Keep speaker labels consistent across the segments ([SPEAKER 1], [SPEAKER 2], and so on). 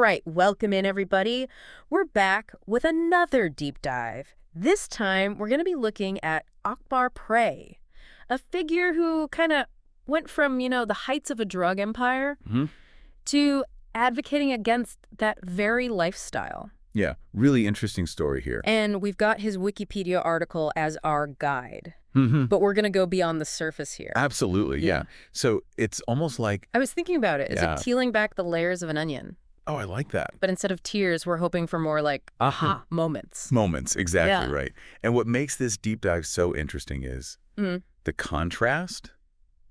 [SPEAKER 1] right, welcome in everybody. We're back with another deep dive. This time, we're going to be looking at Akbar Pray, a figure who kind of went from, the heights of a drug empire to advocating against that very lifestyle.
[SPEAKER 2] Yeah, really interesting story here.
[SPEAKER 1] And we've got his Wikipedia article as our guide. But we're going to go beyond the surface here.
[SPEAKER 2] Absolutely, yeah. So it's almost like...
[SPEAKER 1] I was thinking about it. It's like peeling back the layers of an onion.
[SPEAKER 2] Oh, I like that.
[SPEAKER 1] But instead of tears, we're hoping for more like aha moments.
[SPEAKER 2] Moments, exactly right. And what makes this deep dive so interesting is the contrast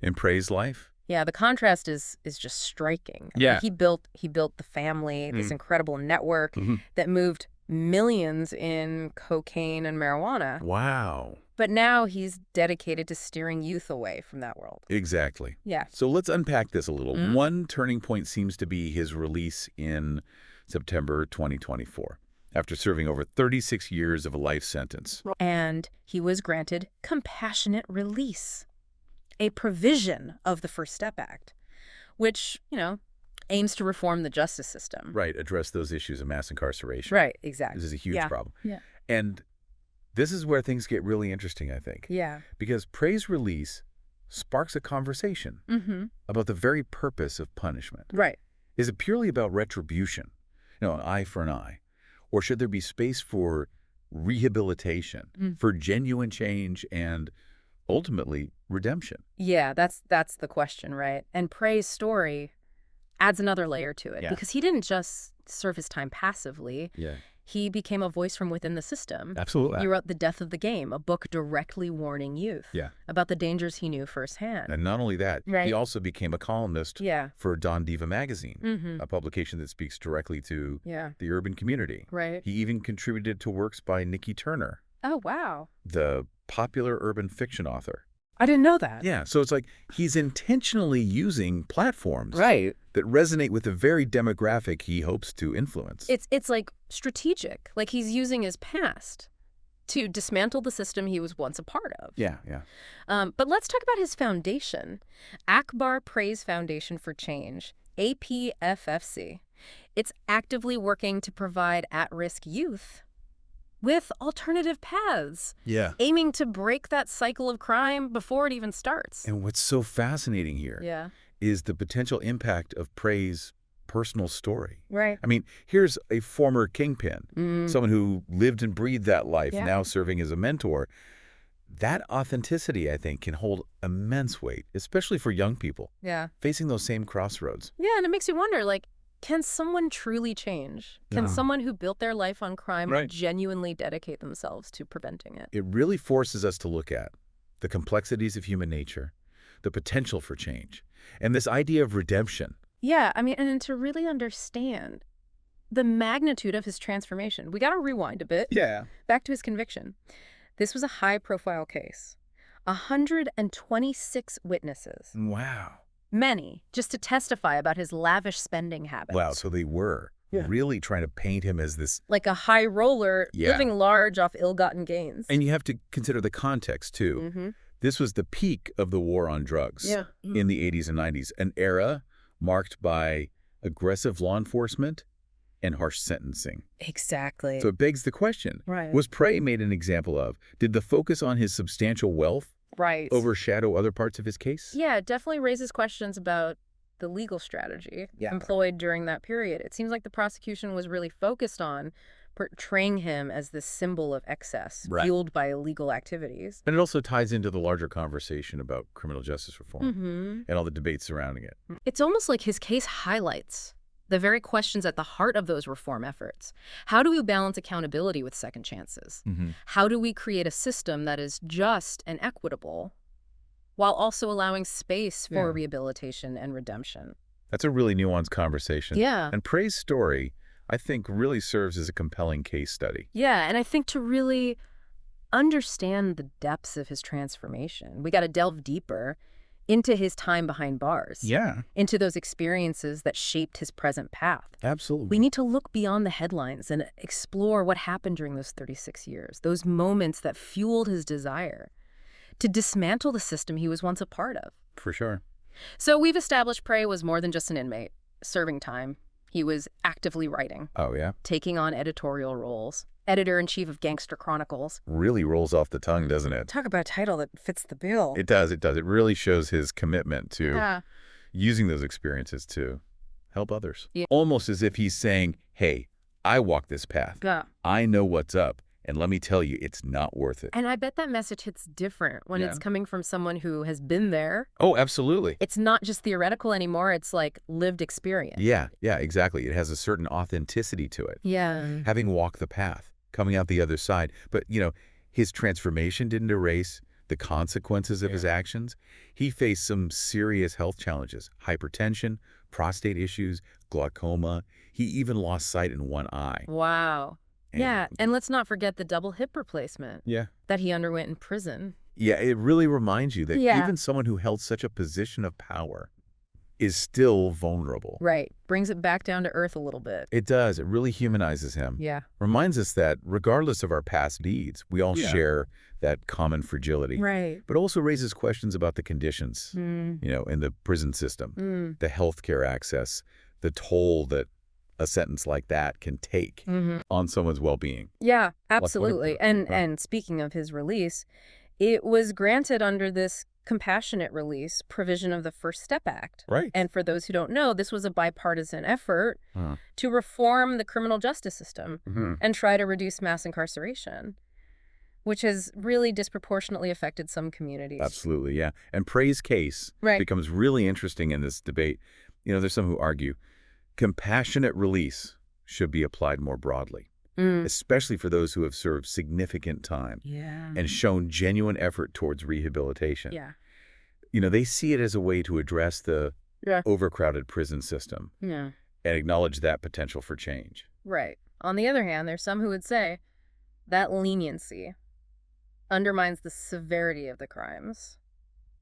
[SPEAKER 2] in Pray's life.
[SPEAKER 1] Yeah, the contrast is just striking.
[SPEAKER 2] Yeah.
[SPEAKER 1] He built the family, this incredible network that moved millions in cocaine and marijuana.
[SPEAKER 2] Wow.
[SPEAKER 1] But now he's dedicated to steering youth away from that world.
[SPEAKER 2] Exactly.
[SPEAKER 1] Yeah.
[SPEAKER 2] So let's unpack this a little. One turning point seems to be his release in September 2024, after serving over 36 years of a life sentence.
[SPEAKER 1] And he was granted compassionate release, a provision of the First Step Act, which, aims to reform the justice system.
[SPEAKER 2] Right, address those issues of mass incarceration.
[SPEAKER 1] Right, exactly.
[SPEAKER 2] This is a huge problem.
[SPEAKER 1] Yeah.
[SPEAKER 2] And this is where things get really interesting, I think.
[SPEAKER 1] Yeah.
[SPEAKER 2] Because Pray's release sparks a conversation about the very purpose of punishment.
[SPEAKER 1] Right.
[SPEAKER 2] Is it purely about retribution, an eye for an eye? Or should there be space for rehabilitation, for genuine change, and ultimately redemption?
[SPEAKER 1] Yeah, that's the question, right? And Pray's story adds another layer to it because he didn't just serve his time passively.
[SPEAKER 2] Yeah.
[SPEAKER 1] He became a voice from within the system.
[SPEAKER 2] Absolutely.
[SPEAKER 1] He wrote The Death of the Game, a book directly warning youth about the dangers he knew firsthand.
[SPEAKER 2] And not only that, he also became a columnist for Don Diva magazine, a publication that speaks directly to the urban community.
[SPEAKER 1] Right.
[SPEAKER 2] He even contributed to works by Nikki Turner.
[SPEAKER 1] Oh, wow.
[SPEAKER 2] The popular urban fiction author.
[SPEAKER 1] I didn't know that.
[SPEAKER 2] Yeah, so it's like he's intentionally using platforms
[SPEAKER 1] that
[SPEAKER 2] resonate with the very demographic he hopes to influence.
[SPEAKER 1] It's like strategic, like he's using his past to dismantle the system he was once a part of.
[SPEAKER 2] Yeah.
[SPEAKER 1] But let's talk about his foundation, Akbar Pray's Foundation for Change, APFFC. It's actively working to provide at-risk youth with alternative paths, aiming to break that cycle of crime before it even starts.
[SPEAKER 2] And what's so fascinating here is the potential impact of Pray's personal story.
[SPEAKER 1] Right.
[SPEAKER 2] I mean, here's a former kingpin, someone who lived and breathed that life, now serving as a mentor. That authenticity, I think, can hold immense weight, especially for young people facing those same crossroads.
[SPEAKER 1] Yeah, and it makes you wonder, can someone truly change? Can someone who built their life on crime genuinely dedicate themselves to preventing it?
[SPEAKER 2] It really forces us to look at the complexities of human nature, the potential for change, and this idea of redemption.
[SPEAKER 1] Yeah, I mean, and to really understand the magnitude of his transformation, we got to rewind a bit.
[SPEAKER 2] Yeah.
[SPEAKER 1] Back to his conviction. This was a high-profile case. 126 witnesses.
[SPEAKER 2] Wow.
[SPEAKER 1] Many, just to testify about his lavish spending habits.
[SPEAKER 2] Wow, so they were really trying to paint him as this...
[SPEAKER 1] like a high roller, living large off ill-gotten gains.
[SPEAKER 2] And you have to consider the context, too. This was the peak of the war on drugs in the 80s and 90s, an era marked by aggressive law enforcement and harsh sentencing.
[SPEAKER 1] Exactly.
[SPEAKER 2] So it begs the question, was Pray made an example of? Did the focus on his substantial wealth overshadow other parts of his case?
[SPEAKER 1] Yeah, it definitely raises questions about the legal strategy employed during that period. It seems like the prosecution was really focused on portraying him as this symbol of excess fueled by illegal activities.
[SPEAKER 2] And it also ties into the larger conversation about criminal justice reform and all the debates surrounding it.
[SPEAKER 1] It's almost like his case highlights the very questions at the heart of those reform efforts. How do we balance accountability with second chances? How do we create a system that is just and equitable while also allowing space for rehabilitation and redemption?
[SPEAKER 2] That's a really nuanced conversation.
[SPEAKER 1] Yeah.
[SPEAKER 2] And Pray's story, I think, really serves as a compelling case study.
[SPEAKER 1] Yeah, and I think to really understand the depths of his transformation, we got to delve deeper into his time behind bars.
[SPEAKER 2] Yeah.
[SPEAKER 1] Into those experiences that shaped his present path.
[SPEAKER 2] Absolutely.
[SPEAKER 1] We need to look beyond the headlines and explore what happened during those 36 years, those moments that fueled his desire to dismantle the system he was once a part of.
[SPEAKER 2] For sure.
[SPEAKER 1] So we've established Pray was more than just an inmate, serving time. He was actively writing.
[SPEAKER 2] Oh, yeah?
[SPEAKER 1] Taking on editorial roles. Editor-in-chief of Gangster Chronicles.
[SPEAKER 2] Really rolls off the tongue, doesn't it?
[SPEAKER 1] Talk about a title that fits the bill.
[SPEAKER 2] It does. It does. It really shows his commitment to using those experiences to help others.
[SPEAKER 1] Yeah.
[SPEAKER 2] Almost as if he's saying, hey, I walk this path.
[SPEAKER 1] Yeah.
[SPEAKER 2] I know what's up. And let me tell you, it's not worth it.
[SPEAKER 1] And I bet that message hits different when it's coming from someone who has been there.
[SPEAKER 2] Oh, absolutely.
[SPEAKER 1] It's not just theoretical anymore. It's like lived experience.
[SPEAKER 2] Yeah, exactly. It has a certain authenticity to it.
[SPEAKER 1] Yeah.
[SPEAKER 2] Having walked the path, coming out the other side. But, his transformation didn't erase the consequences of his actions. He faced some serious health challenges, hypertension, prostate issues, glaucoma. He even lost sight in one eye.
[SPEAKER 1] Wow. And let's not forget the double hip replacement that he underwent in prison.
[SPEAKER 2] Yeah, it really reminds you that even someone who held such a position of power is still vulnerable.
[SPEAKER 1] Right. Brings it back down to earth a little bit.
[SPEAKER 2] It does. It really humanizes him.
[SPEAKER 1] Yeah.
[SPEAKER 2] Reminds us that regardless of our past deeds, we all share that common fragility.
[SPEAKER 1] Right.
[SPEAKER 2] But also raises questions about the conditions, in the prison system, the healthcare access, the toll that a sentence like that can take on someone's well-being.
[SPEAKER 1] Yeah, absolutely. And speaking of his release, it was granted under this compassionate release provision of the First Step Act.
[SPEAKER 2] Right.
[SPEAKER 1] And for those who don't know, this was a bipartisan effort to reform the criminal justice system and try to reduce mass incarceration, which has really disproportionately affected some communities.
[SPEAKER 2] Absolutely, yeah. And Pray's case becomes really interesting in this debate. There's some who argue compassionate release should be applied more broadly, especially for those who have served significant time and shown genuine effort towards rehabilitation.
[SPEAKER 1] Yeah.
[SPEAKER 2] They see it as a way to address the overcrowded prison system and acknowledge that potential for change.
[SPEAKER 1] Right. On the other hand, there's some who would say that leniency undermines the severity of the crimes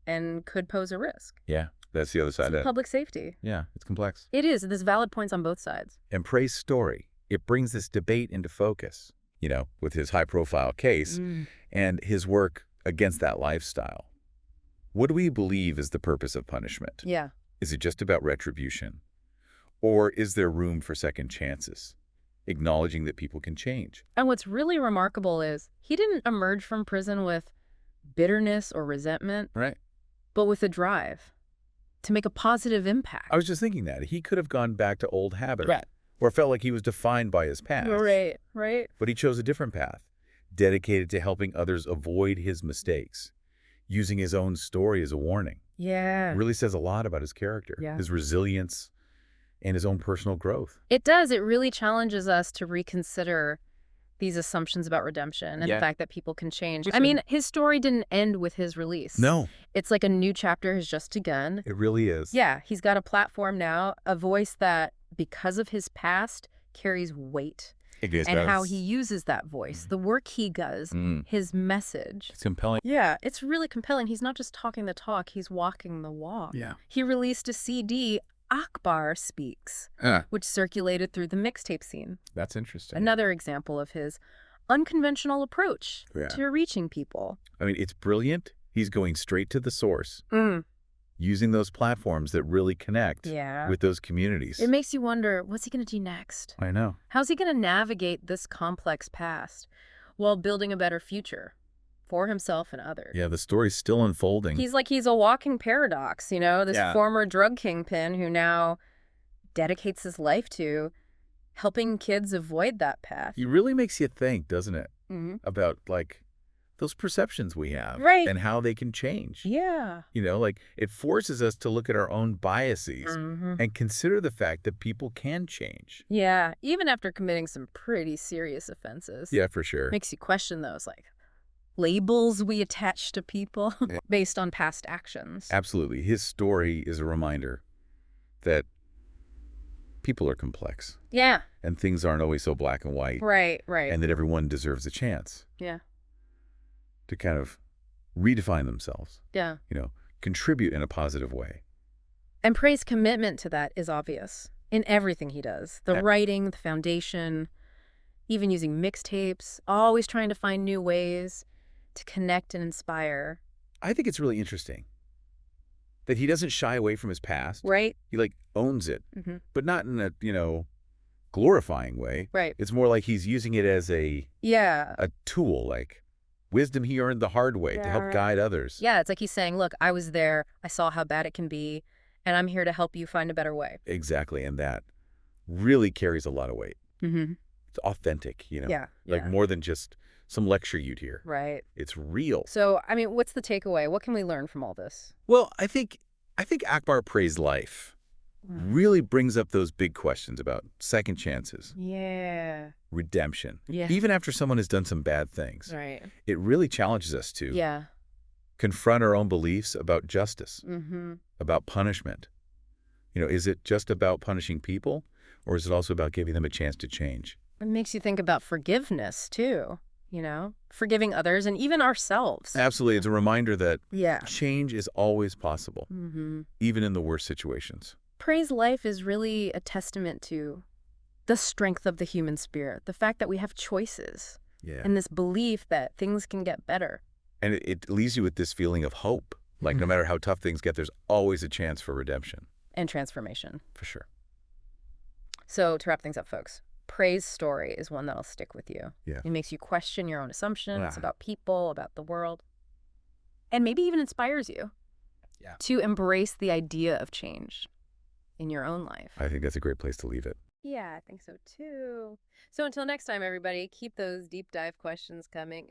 [SPEAKER 1] and could pose a risk.
[SPEAKER 2] Yeah. That's the other side of it.
[SPEAKER 1] Public safety.
[SPEAKER 2] Yeah, it's complex.
[SPEAKER 1] It is. There's valid points on both sides.
[SPEAKER 2] And Pray's story, it brings this debate into focus, with his high-profile case and his work against that lifestyle. What do we believe is the purpose of punishment?
[SPEAKER 1] Yeah.
[SPEAKER 2] Is it just about retribution? Or is there room for second chances, acknowledging that people can change?
[SPEAKER 1] And what's really remarkable is he didn't emerge from prison with bitterness or resentment, but with a drive to make a positive impact.
[SPEAKER 2] I was just thinking that. He could have gone back to old habits or felt like he was defined by his past.
[SPEAKER 1] Right.
[SPEAKER 2] But he chose a different path, dedicated to helping others avoid his mistakes, using his own story as a warning.
[SPEAKER 1] Yeah.
[SPEAKER 2] It really says a lot about his character, his resilience, and his own personal growth.
[SPEAKER 1] It does. It really challenges us to reconsider these assumptions about redemption and the fact that people can change. I mean, his story didn't end with his release.
[SPEAKER 2] No.
[SPEAKER 1] It's like a new chapter has just begun.
[SPEAKER 2] It really is.
[SPEAKER 1] Yeah, he's got a platform now, a voice that, because of his past, carries weight. And how he uses that voice, the work he does, his message.
[SPEAKER 2] It's compelling.
[SPEAKER 1] Yeah, it's really compelling. He's not just talking the talk, he's walking the walk.
[SPEAKER 2] Yeah.
[SPEAKER 1] He released a CD, Akbar Speaks, which circulated through the mixtape scene.
[SPEAKER 2] That's interesting.
[SPEAKER 1] Another example of his unconventional approach to reaching people.
[SPEAKER 2] I mean, it's brilliant. He's going straight to the source, using those platforms that really connect with those communities.
[SPEAKER 1] It makes you wonder, what's he going to do next?
[SPEAKER 2] I know.
[SPEAKER 1] How's he going to navigate this complex past while building a better future for himself and others?
[SPEAKER 2] Yeah, the story's still unfolding.
[SPEAKER 1] He's a walking paradox, this former drug kingpin who now dedicates his life to helping kids avoid that path.
[SPEAKER 2] He really makes you think, doesn't it, about, those perceptions we have and how they can change.
[SPEAKER 1] Yeah.
[SPEAKER 2] It forces us to look at our own biases and consider the fact that people can change.
[SPEAKER 1] Yeah, even after committing some pretty serious offenses.
[SPEAKER 2] Yeah, for sure.
[SPEAKER 1] Makes you question those, labels we attach to people based on past actions.
[SPEAKER 2] Absolutely. His story is a reminder that people are complex.
[SPEAKER 1] Yeah.
[SPEAKER 2] And things aren't always so black and white.
[SPEAKER 1] Right.
[SPEAKER 2] And that everyone deserves a chance.
[SPEAKER 1] Yeah.
[SPEAKER 2] To kind of redefine themselves.
[SPEAKER 1] Yeah.
[SPEAKER 2] Contribute in a positive way.
[SPEAKER 1] And Pray's commitment to that is obvious in everything he does. The writing, the foundation, even using mixtapes, always trying to find new ways to connect and inspire.
[SPEAKER 2] I think it's really interesting that he doesn't shy away from his past.
[SPEAKER 1] Right.
[SPEAKER 2] He owns it, but not in a, glorifying way.
[SPEAKER 1] Right.
[SPEAKER 2] It's more like he's using it as a tool, like wisdom he earned the hard way to help guide others.
[SPEAKER 1] Yeah, it's like he's saying, look, I was there, I saw how bad it can be, and I'm here to help you find a better way.
[SPEAKER 2] Exactly, and that really carries a lot of weight. It's authentic, like more than just some lecture you'd hear.
[SPEAKER 1] Right.
[SPEAKER 2] It's real.
[SPEAKER 1] So, I mean, what's the takeaway? What can we learn from all this?
[SPEAKER 2] Well, I think Akbar Pray's life really brings up those big questions about second chances.
[SPEAKER 1] Yeah.
[SPEAKER 2] Redemption.
[SPEAKER 1] Yeah.
[SPEAKER 2] Even after someone has done some bad things.
[SPEAKER 1] Right.
[SPEAKER 2] It really challenges us to confront our own beliefs about justice, about punishment. Is it just about punishing people, or is it also about giving them a chance to change?
[SPEAKER 1] It makes you think about forgiveness, too. Forgiving others and even ourselves.
[SPEAKER 2] Absolutely. It's a reminder that change is always possible, even in the worst situations.
[SPEAKER 1] Pray's life is really a testament to the strength of the human spirit, the fact that we have choices, and this belief that things can get better.
[SPEAKER 2] And it leaves you with this feeling of hope. Like no matter how tough things get, there's always a chance for redemption.
[SPEAKER 1] And transformation.
[SPEAKER 2] For sure.
[SPEAKER 1] So to wrap things up, folks, Pray's story is one that'll stick with you.
[SPEAKER 2] Yeah.
[SPEAKER 1] It makes you question your own assumptions about people, about the world, and maybe even inspires you to embrace the idea of change in your own life.
[SPEAKER 2] I think that's a great place to leave it.
[SPEAKER 1] Yeah, I think so too. So until next time, everybody, keep those deep dive questions coming.